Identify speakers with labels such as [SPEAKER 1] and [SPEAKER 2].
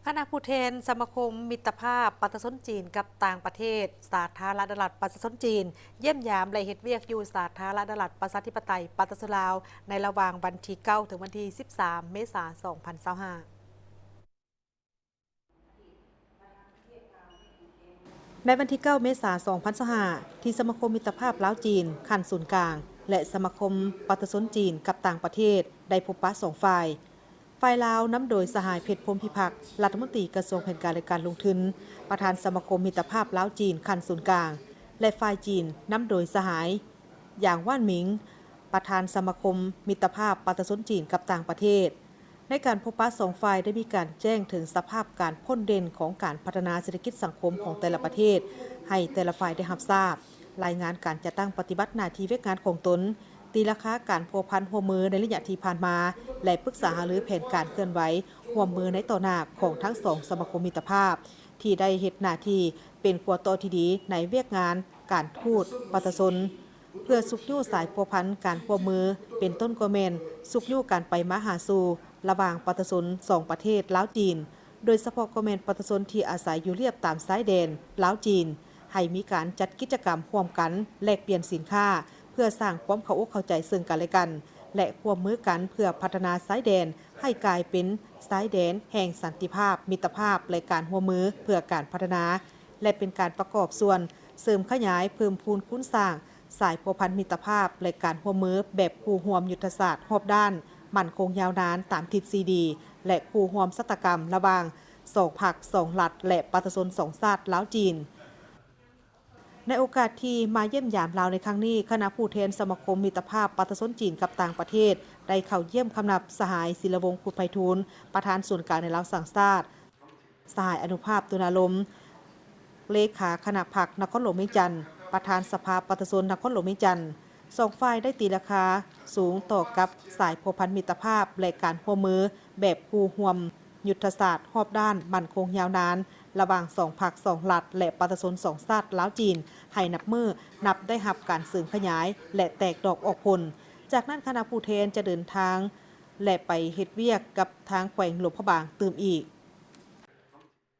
[SPEAKER 1] คณะผู้แทนสมาคมมิตรภาพประชาชนจีนกับต่างประเทศสาธารณรัฐประชาชนจีนเยี่ยมยามและเฮ็ดเวียกอยู่สาธารณรัฐประชาธิปไตยประชาชนลาวในระหว่างวันที่9ถึงวันที่13เมษายน2025ในวันที่9เมษายน2025ที่สมาคมมิตรภาพลาวจีนขั้นศูนย์กลางและสมาคมประชาชนจีนกับต่างประเทศได้พบปะสองฝ่ายลาวนำโดยสหายเพชรพรหมพิพักษ์รัฐมนตรีกระทรวงแผนการและการลงทุนประธานสมาคมมิตรภาพลาวจีนขั้นศูนย์กลางและฝ่ายจีนนำโดยสหายอย่างว่านหมิงประธานสมาคมมิตรภาพประชาชนจีนกับต่างประเทศในการพบปะสองฝ่ายได้มีการแจ้งถึงสภาพการพ้นเด่นของการพัฒนาเศรษฐกิจสังคมของแต่ละประเทศให้แต่ละฝ่ายได้รับทราบรายงานการจัดตั้งปฏิบัติหน้าที่เวียกงานของตนตีราคาการพัวพันหัวมือในระยะที่ผ่านมาและปรึกษาหารือแผนการเคลื่อนไหวหัวมือในต่อหน้าของทั้งสองสมาคมมิตรภาพที่ได้เฮ็ดหน้าที่เป็นขัวต่อที่ดีในเวียกงานการทูตประชาชนเพื่อสุกยู่สายพัวพันการหัวมือเป็นต้นกอเมนสุกยู่การไปมาหาสู่ระหว่างประชาชนสองประเทศลาวจีนโดยเฉพาะกอเมนประชาชนที่อาศัยอยู่เรียบตามสายแดนลาวจีนให้มีการจัดกิจกรรมร่วมกันแลกเปลี่ยนสินค้าเพื่อสร้างความเข้าอกเข้าใจซึ่งกันและกันและร่วมมือกันเพื่อพัฒนาสายแดนให้กลายเป็นสายแดนแห่งสันติภาพมิตรภาพและการร่วมมือเพื่อการพัฒนาและเป็นการประกอบส่วนเสริมขยายเพิ่มพูนคุ้นสร้างสายพัวพันมิตรภาพและการร่วมมือแบบคู่ร่วมยุทธศาสตร์รอบด้านมั่นคงยาวนานตามทิศซีดีและคู่ร่วมสัตกรรมระหว่างสองพรรคสองรัฐและประชาชนสองชาติลาวจีนในโอกาสที่มาเยี่ยมยามลาวในครั้งนี้คณะผู้แทนสมาคมมิตรภาพประชาชนจีนกับต่างประเทศได้เข้าเยี่ยมคำนับสหายศิลวงศ์ขุดไพฑูรย์ประธานส่วนกลางในลาวสังชาติสหายอนุภาพตุลาลมเลขาคณะพรรคนครหลวงเวียงจันทร์ประธานสภาประชาชนนครหลวงเวียงจันทร์สองฝ่ายได้ตีราคาสูงต่อกับสายพัวพันมิตรภาพและการร่วมมือแบบคู่ร่วมยุทธศาสตร์รอบด้านมั่นคงยาวนานระหว่างสองพรรคสองรัฐและประชาชนสองชาติลาวจีนให้นับได้รับการเสริมขยายและแตกดอกออกผลจากนั้นคณะผู้แทนจะเดินทางและไปเฮ็ดเวียกกับทางแขวงหลวงพระบางตื่มอีก